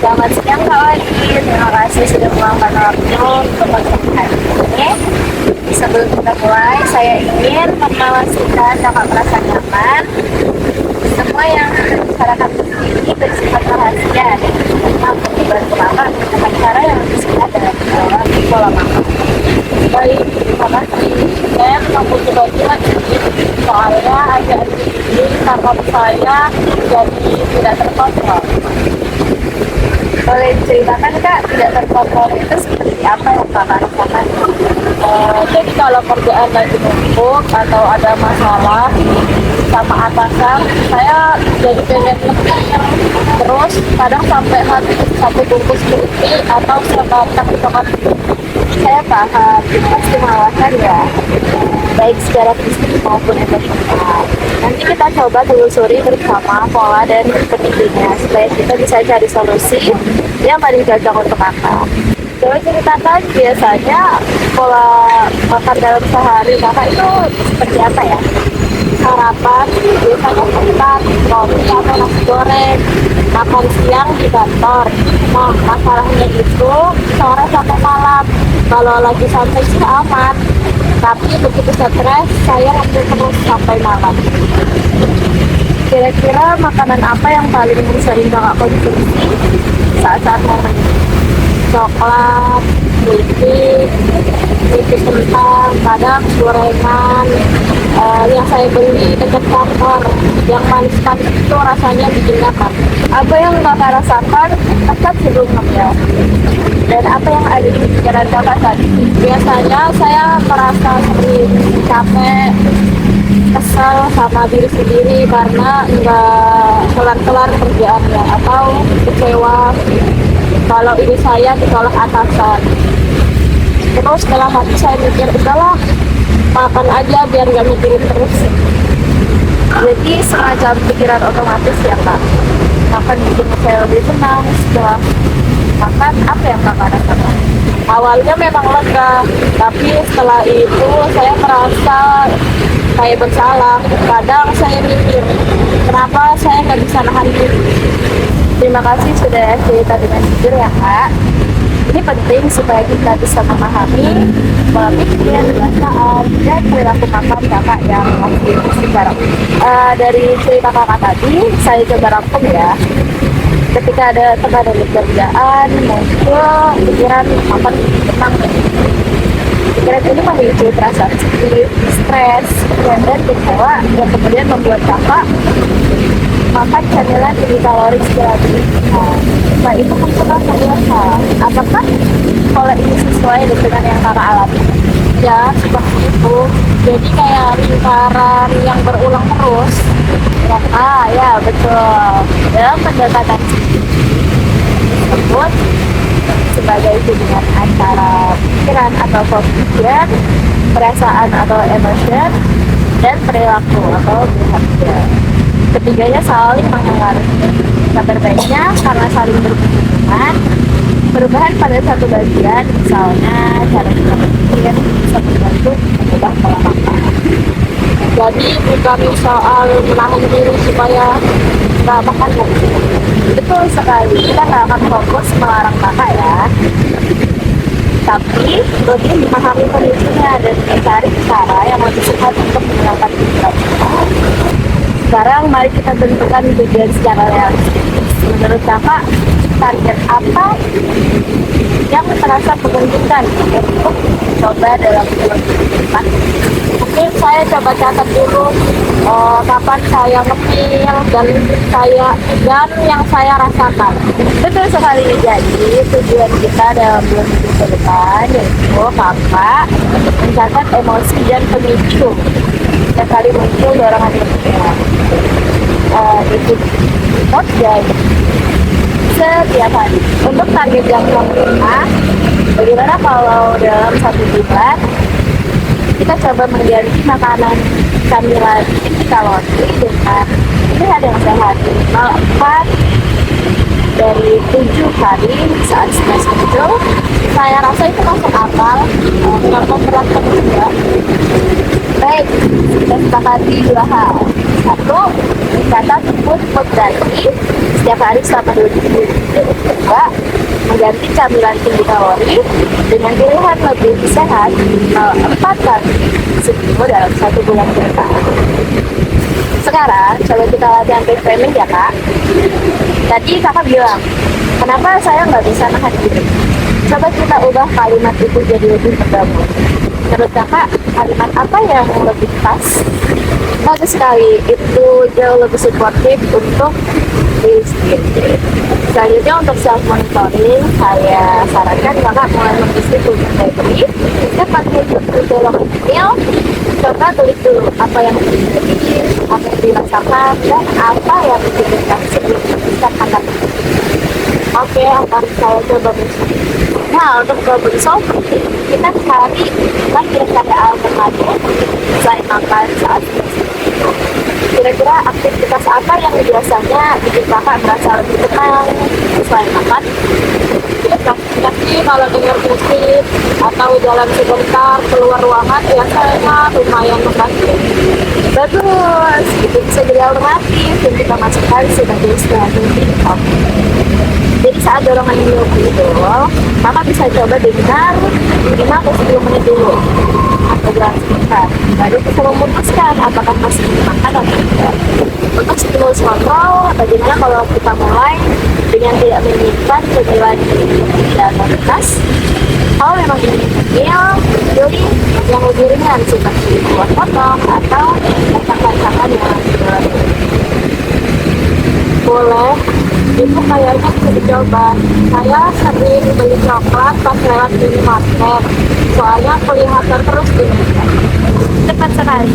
Selamat siang Kak Wadi, terima kasih sudah meluangkan waktu untuk podcast hari ini. Sebelum kita mulai, saya ingin memastikan Kakak merasa nyaman. Semua yang dibicarakan ini bersifat rahasia dan untuk membantu Kakak menemukan cara yang lebih sehat dalam mengelola pola makan. Baik, terima kasih. Saya mengambil sebagian soalnya ada ini karena saya jadi tidak terkontrol. Boleh ceritakan Kak, tidak terkontrol itu seperti apa yang Kakak rasakan? Jadi kalau kerjaan lagi numpuk atau ada masalah sama atasan, saya jadi pengen ngetir terus, kadang sampai habis satu bungkus putih atau sebatang coklat. Saya paham, itu pasti melelahkan ya, baik secara fisik maupun emosional. Nanti kita coba telusuri bersama pola dan pentingnya supaya kita bisa cari solusi yang paling cocok untuk Kakak. Coba ceritakan biasanya pola makan dalam sehari Kakak itu seperti apa ya? Sarapan biasanya kentang, roti atau nasi goreng, makan siang di kantor. Nah, masalahnya itu sore sampai malam. Kalau lagi santai sih aman, tapi begitu stres saya ngambil terus sampai malam. Kira-kira makanan apa yang paling sering Kakak konsumsi saat-saat momen ini? Coklat, keripik kentang, kadang gorengan, yang saya beli dekat kantor, yang manis-manis itu rasanya bikin nyaman. Apa yang Kakak rasakan saat sebelumnya? Dan apa yang ada di pikiran Kakak saat ini? Biasanya saya merasa sering capek, kesel sama diri sendiri karena nggak kelar-kelar kerjaannya, atau kecewa kalau ini saya ditolak atasan. Terus dalam hati saya mikir, udahlah makan aja biar nggak mikirin terus. Jadi semacam pikiran otomatis ya Kak. Makan bikin saya lebih tenang. Setelah makan, apa yang Kakak rasakan? Awalnya memang lega, tapi setelah itu saya merasa kayak bersalah. Kadang saya mikir, kenapa saya nggak bisa nahan diri. Terima kasih sudah cerita dengan jujur ya Kak. Ini penting supaya kita bisa memahami pola pikir, perasaan, dan perilaku makan Kakak yang masih sekarang. Dari cerita Kakak tadi, saya coba rangkum ya. Ketika ada tekanan di kerjaan, muncul pikiran makan tenang. Pikiran ini memicu perasaan sedih, stres, dan kecewa yang kemudian membuat Kakak makan camilan tinggi kalori secara berlebihan. Nah, itu mungkin rasa biasa. Apakah pola ini sesuai dengan yang Kakak alami? Ya, seperti itu. Jadi kayak lingkaran yang berulang terus. Ya betul. Dalam pendekatan tersebut sebagai hubungan antara pikiran atau cognition, perasaan atau emotion, dan perilaku atau behavior. Ketiganya saling mengaruhi. Kabar baiknya karena saling berhubungan, perubahan pada satu bagian, misalnya cara kita berpikir bisa membantu mengubah pola makan. Jadi bukan soal menahan diri supaya nggak makan lagi. Betul sekali, kita nggak akan fokus melarang Kakak ya, tapi lebih memahami kondisinya dan mencari cara yang lebih sehat untuk menghilangkan pikiran kita. Sekarang mari kita tentukan tujuan secara realistis. Menurut Kakak, target apa yang terasa menguntungkan untuk coba dalam bulan depan? Mungkin saya coba catat dulu kapan saya ngemil dan yang saya rasakan. Betul sekali, jadi tujuan kita dalam bulan ke depan yaitu Kakak mencatat emosi dan pemicu setiap kali muncul dorongan berlebihan. Itu note dan setiap hari. Untuk target jangka menengah, bagaimana kalau dalam 1 bulan kita coba mengganti makanan camilan tinggi kalori dengan pilihan yang sehat, minimal 4 dari 7 hari saat stres muncul. Saya rasa itu masuk akal, kenapa berat juga. Baik, kita sepakati 2 hal. Satu, mencatat mood berarti setiap hari selama 2 minggu. Kedua, mengganti camilan tinggi kalori dengan pilihan lebih sehat 4 kali seminggu dalam 1 bulan ke depan. Sekarang, coba kita latihan reframing ya kak. Tadi kakak bilang, kenapa saya nggak bisa nahan diri? Coba kita ubah kalimat itu jadi lebih terbangun. Menurut kakak, kalimat apa yang lebih pas? Bagus sekali, itu jauh lebih suportif untuk diri sendiri. Selanjutnya untuk self monitoring, saya sarankan kakak mulai mengisi kultur diary. Setiap pagi untuk meal, coba tulis dulu apa yang terjadi, apa yang dirasakan, dan apa yang dipikirkan sebelum memutuskan akan. Oke, akan saya coba besok. Nah, untuk problem solving, kita cari kira-kira alternatif selain makan saat itu. Kira-kira aktivitas apa yang biasanya bikin kakak merasa lebih tenang selain makan? Tapi kalau dengar musik atau jalan sebentar keluar ruangan biasanya lumayan membantu. Bagus, itu bisa jadi alternatif yang kita masukkan sebagai strategi. Jadi saat dorongan ini itu, kakak bisa coba dengar minimal 10 menit dulu atau jalan sebentar. Baru bisa memutuskan apakah masih makan atau tidak. Untuk stimulus kontrol, bagaimana kalau kita mulai dengan tidak menginginkan cemilan dan kualitas. Kalau memang ingin meal, pilih yang lebih ringan seperti buah potong atau masakan yang Boleh, itu kayaknya bisa dicoba. Saya sering beli coklat pas lewat minimarket, soalnya kelihatan terus di meja. cepat sekali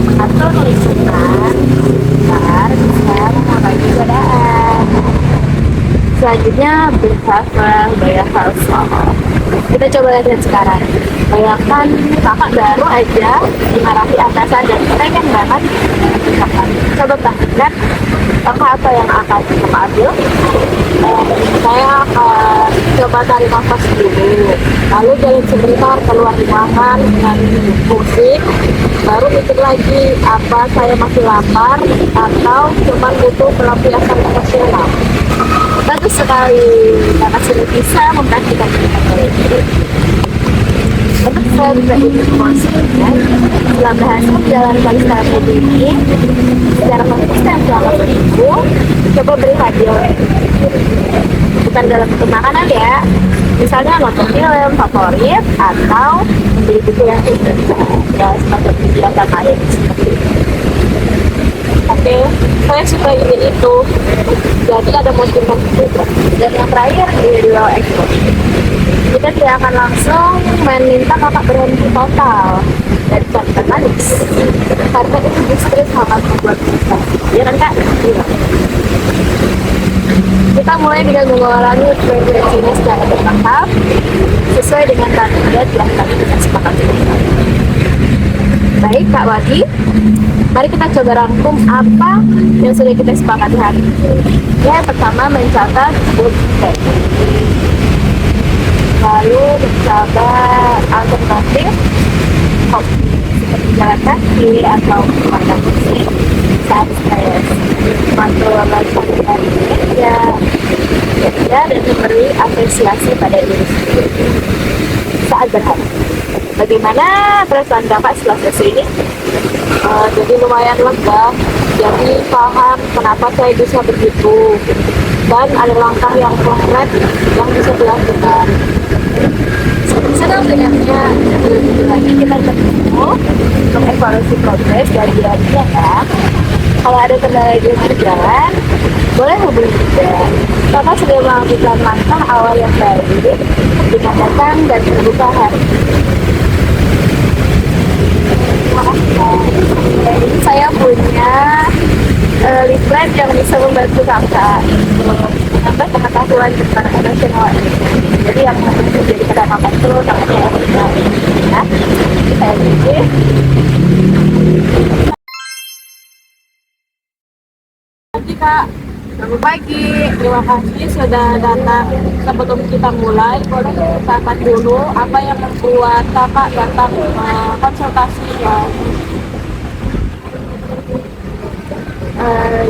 mengatur lingkungan agar bisa mengurangi godaan. Selanjutnya bersafar banyak hal soal. Kita coba lihat sekarang. Bayangkan kakak baru aja dimarahi atasan dan pengen banget misalkan. Coba bahkan apa yang akan kakak ambil? Saya akan coba tarik nafas dulu, lalu jalan sebentar keluar ruangan dengan musik, baru mikir lagi apa saya masih lapar atau cuma butuh pelampiasan emosional. Bagus sekali, kakak sudah bisa mempraktikkan ini. Untuk strategi konsisten, setelah berhasil menjalankan strategi ini secara konsisten selama seminggu, coba beri hadiah. Bukan dalam bentuk makanan ya, misalnya nonton film favorit atau membeli buku yang suka ya seperti kegiatan lain seperti itu. Oke, saya suka ide itu, jadi ada motivasi juga. Dan yang terakhir, individual export. Kita tidak akan langsung meminta kakak berhenti total dari catatan manis, karena itu justru sangat membuat kita. Ya kan kak? Iya. Kita mulai dengan mengulangi frekuensi ini secara bertahap sesuai dengan target yang tadi kita sepakati. Baik Kak Wadi, mari kita coba rangkum apa yang sudah kita sepakati hari ini. Yang pertama mencatat food plan, lalu mencoba alternatif hobi seperti jalan kaki atau makan musik saat stres, membantu membaca dari media, dan memberi apresiasi pada diri sendiri saat berhasil. Bagaimana perasaan kakak setelah sesi ini? Jadi lumayan lega, jadi paham kenapa saya bisa begitu, dan ada langkah yang konkret yang bisa dilakukan. Senang dengarnya. Lagi kita ketemu untuk evaluasi progres dari hari ya kak. Kalau ada kendala di berjalan, boleh hubungi juga. Kakak sudah melakukan langkah awal yang baik dengan datang dan terbuka hari. Jadi saya punya leaflet yang bisa membantu kakak menambah pengetahuan tentang emosional ini. Jadi yang menjadi kedalaman itu sangat emosional ya. Saya pikir Jadi kak, Selamat pagi. Terima kasih sudah datang. Sebelum kita mulai, boleh ceritakan dulu apa yang membuat kakak datang konsultasi ya?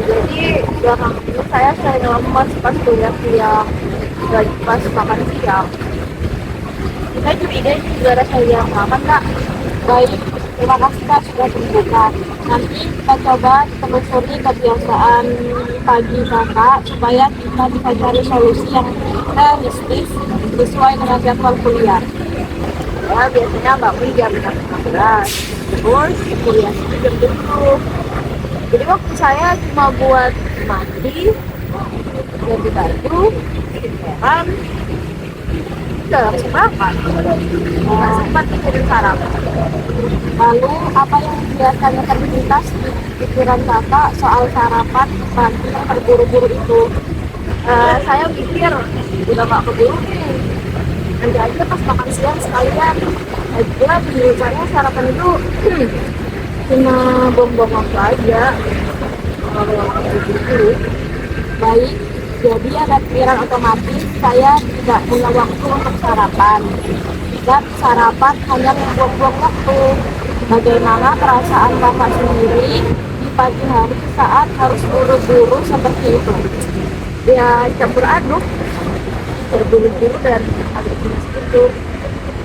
Jadi belakangan ini saya sering lemas pas kuliah siang, lagi pas makan siang. Saya curiga ini gara saya yang makan kak. Baik, terima kasih Kak sudah terbuka. Nanti kita coba telusuri kebiasaan pagi kakak supaya kita bisa cari solusi yang realistis sesuai dengan jadwal kuliah. Ya biasanya bangun jam 6.15, terus kuliah jam 7. Jadi waktu saya cuma buat mandi, ganti baju, skincare, udah langsung makan. Nggak sempat mikirin sarapan. Lalu apa yang biasanya terlintas di pikiran kakak soal sarapan pagi yang terburu-buru itu? Saya pikir udah gak keburu nih, nanti aja pas makan siang sekalian. Aja menurut saya sarapan itu cuma buang-buang waktu aja kalau buru-buru. Baik, jadi ada pikiran otomatis saya tidak punya waktu untuk sarapan. Dan sarapan hanya membuang-buang waktu. Bagaimana perasaan kakak sendiri di pagi hari saat harus buru-buru seperti itu? Ya campur aduk, terburu-buru dan agak jenis gitu,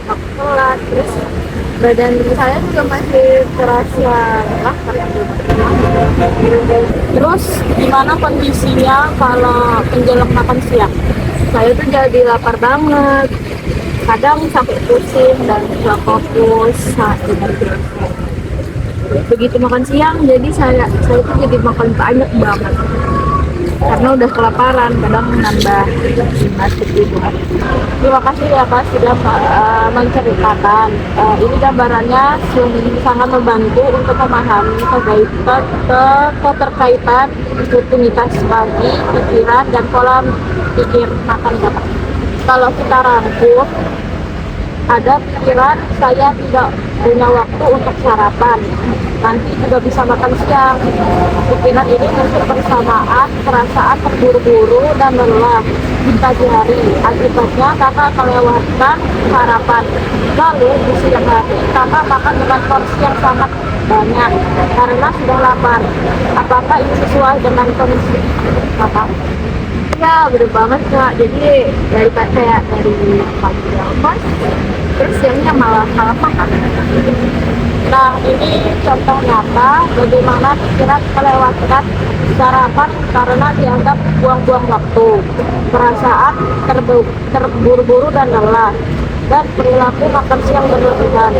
aku telat, terus badan saya juga masih terasa lelah karena belum makan. Terus gimana kondisinya kalau menjelang makan siang? Saya tuh jadi lapar banget, kadang sampai pusing dan nggak fokus saat dengan biasa. Begitu makan siang, jadi saya tuh jadi makan banyak banget karena udah kelaparan, kadang nambah masuk gitu. Terima kasih ya Kak sudah menceritakan. Ini gambarannya sangat membantu untuk memahami keterkaitan rutinitas pagi, pikiran, dan pola pikir makan Kakak. Kalau kita rangkum, ada pikiran saya tidak punya waktu untuk sarapan, nanti juga bisa makan siang. Pikiran ini muncul bersamaan perasaan terburu-buru dan lelah di pagi hari. Akibatnya kakak melewatkan sarapan. Lalu di siang hari kakak makan dengan porsi yang sangat banyak karena sudah lapar. Apakah ini sesuai dengan kondisi kakak? Ya bener banget kak, jadi dari kayak dari pagi lepas, terus siangnya malah makan. Nah, ini contoh nyata bagaimana pikiran melewatkan sarapan karena dianggap buang-buang waktu, perasaan terburu-buru dan lelah, dan perilaku makan siang berlebihan.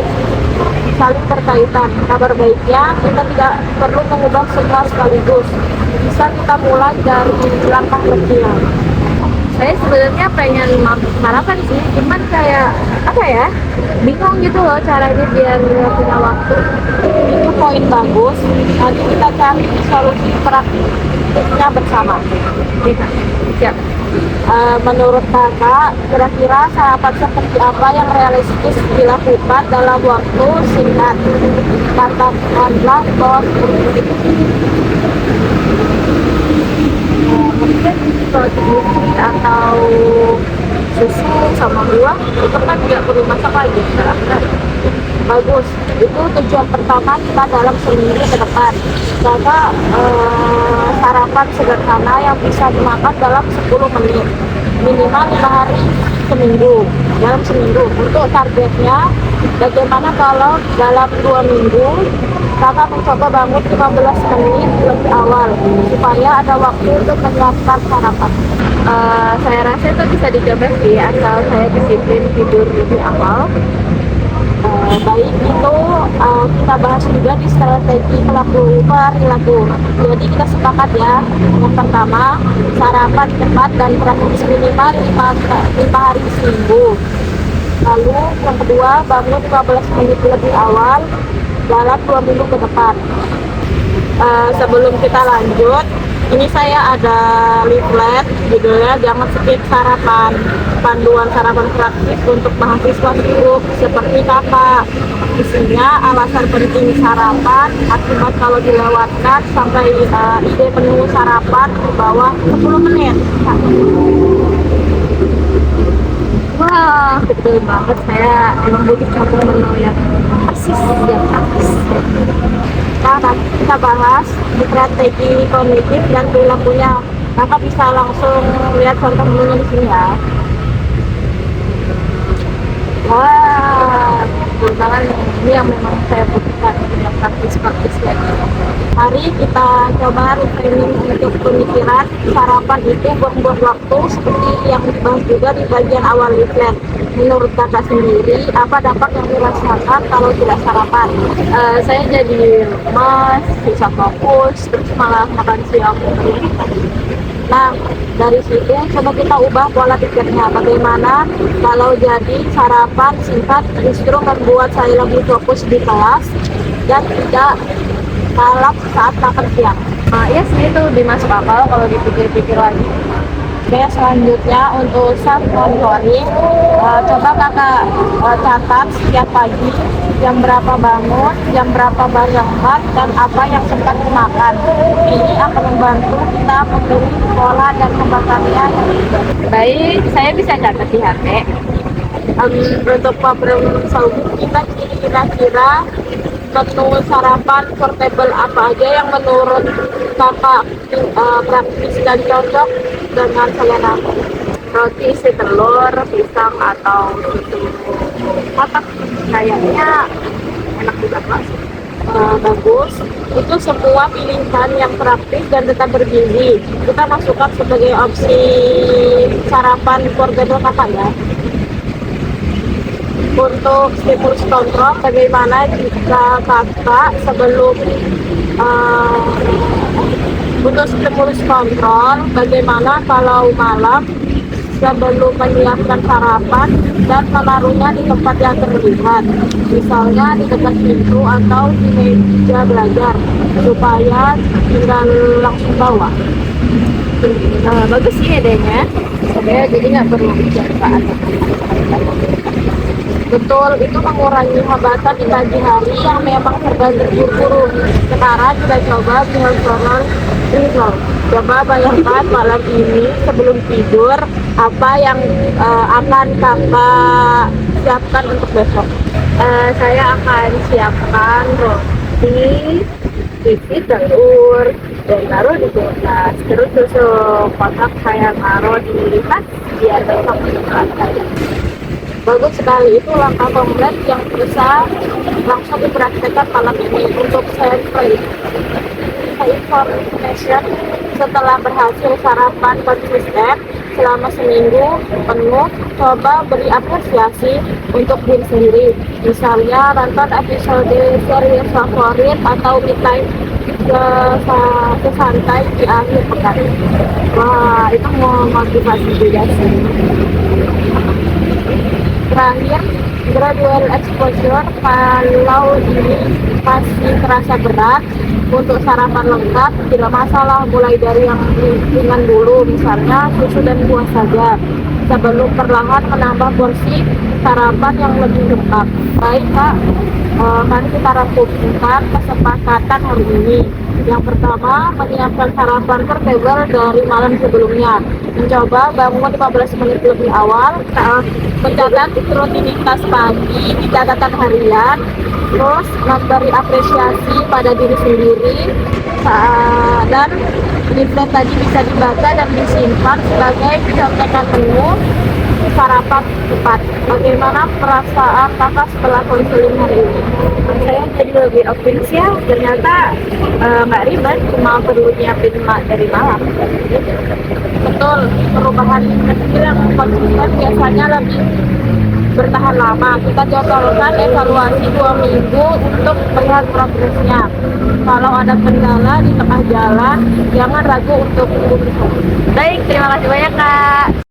Saling berkaitan. Kabar baiknya, kita tidak perlu mengubah semua sekaligus. Bisa kita mulai dari langkah kecil. Saya sebenarnya pengen sarapan sih, cuman kayak apa ya, bingung gitu loh caranya biar nggak punya waktu. Itu poin bagus. Nanti kita cari solusi praktiknya bersama. Siap. Menurut kakak, kira-kira sarapan seperti apa yang realistis dilakukan dalam waktu singkat? Katakanlah bahwa Mungkin roti atau susu sama buah itu kan nggak perlu masak lagi kan. bagus. Itu tujuan pertama kita dalam seminggu ke depan. Karena sarapan sederhana yang bisa dimakan dalam 10 menit. Minimal 5 hari seminggu. Dalam seminggu. Untuk targetnya, bagaimana kalau dalam 2 minggu kakak mencoba bangun 15 menit lebih awal supaya ada waktu untuk menyiapkan sarapan. Saya rasa itu bisa dicoba sih asal saya disiplin tidur lebih awal. Baik itu kita bahas juga di strategi perilaku. Jadi kita sepakat ya, yang pertama sarapan cepat dan beraktivitas minimal 5 hari seminggu. Lalu yang kedua bangun 15 menit lebih awal dalam 2 minggu ke depan. Sebelum kita lanjut, Ini saya ada leaflet judulnya jangan skip sarapan, panduan sarapan praktis untuk mahasiswa sibuk seperti kakak. Isinya alasan penting sarapan, akibat kalau dilewatkan, sampai ide menu sarapan di bawah 10 menit. Wah, betul banget. Saya emang butuh contoh menu yang persis, yang praktis. Nah, kita bahas strategi kognitif dan perilakunya. Kakak bisa langsung lihat contoh menunya di sini ya. Wah, betul banget. Ini yang memang saya butuhkan, yang praktis-praktis lagi. Mari kita coba reframing untuk pemikiran. Sarapan itu buang-buang waktu seperti yang dibahas juga di bagian awal leaflet. Menurut kakak sendiri, apa dampak yang dirasakan kalau tidak sarapan? Saya jadi lemas, susah fokus, terus malah makan siang terus. Nah, dari situ coba kita ubah pola pikirnya. Bagaimana kalau jadi sarapan singkat justru membuat saya lebih fokus di kelas dan tidak kalap saat makan siang. Iya sih, itu lebih masuk akal kalau dipikir-pikir lagi. Oke, selanjutnya untuk self monitoring, coba kakak catat setiap pagi jam berapa bangun, jam berapa berangkat, dan apa yang sempat dimakan. Ini akan membantu kita memilih pola dan pembakarnya. Baik, saya bisa catat di HP. Untuk problem solving kita kira-kira menu sarapan portable apa aja yang menurut kakak praktis dan cocok dengan selera? Roti isi telur, pisang, atau susu kotak. Kayaknya enak juga mas. Bagus, itu semua pilihan yang praktis dan tetap bergizi. Kita masukkan sebagai opsi sarapan portable kakak ya. Untuk stimulus kontrol, bagaimana jika kakak sebelum untuk stimulus kontrol, bagaimana kalau malam sebelum menyiapkan sarapan dan menaruhnya di tempat yang terlihat, misalnya di dekat pintu atau di meja belajar, supaya tinggal langsung bawa. Bagus sih idenya. Saya jadi nggak perlu bicara saat. Betul, itu mengurangi hambatan di pagi hari yang memang serba terburu-buru. Sekarang kita coba behavioral result. Coba bayangkan malam ini sebelum tidur, apa yang akan kakak siapkan untuk besok. Saya akan siapkan roti, isi telur, dan taruh di kulkas. Terus susu kotak saya taruh di tas biar besok dimakan. Bagus sekali, itu langkah konkret yang bisa langsung dipraktekkan malam ini. Untuk information, setelah berhasil sarapan konsisten selama seminggu penuh, coba beri apresiasi untuk diri sendiri. Misalnya nonton episode series favorit atau me time ke santai di akhir pekan. Wah, itu memotivasi juga sih. Terakhir, gradual exposure. Kalau ini masih terasa berat untuk sarapan lengkap, tidak masalah, mulai dari yang ringan dulu, misalnya susu dan buah saja, sebelum perlahan menambah porsi sarapan yang lebih lengkap. Baik kak, mari kita rangkumkan kesepakatan hari ini. Yang pertama, menyiapkan sarapan portable dari malam sebelumnya. Mencoba bangun 15 menit lebih awal, mencatat rutinitas pagi di catatan harian, terus memberi apresiasi pada diri sendiri, dan leaflet tadi bisa dibaca dan disimpan sebagai contekan menu sarapan cepat. Bagaimana perasaan kakak setelah konseling hari ini? Saya jadi lebih optimis ya. Ternyata nggak ribet, cuma perlu nyiapin dari malam. Betul, perubahan kecil yang konsisten biasanya lebih bertahan lama. Kita jadwalkan evaluasi 2 minggu untuk melihat progresnya. Kalau ada kendala di tengah jalan, jangan ragu untuk Baik, terima kasih banyak kak.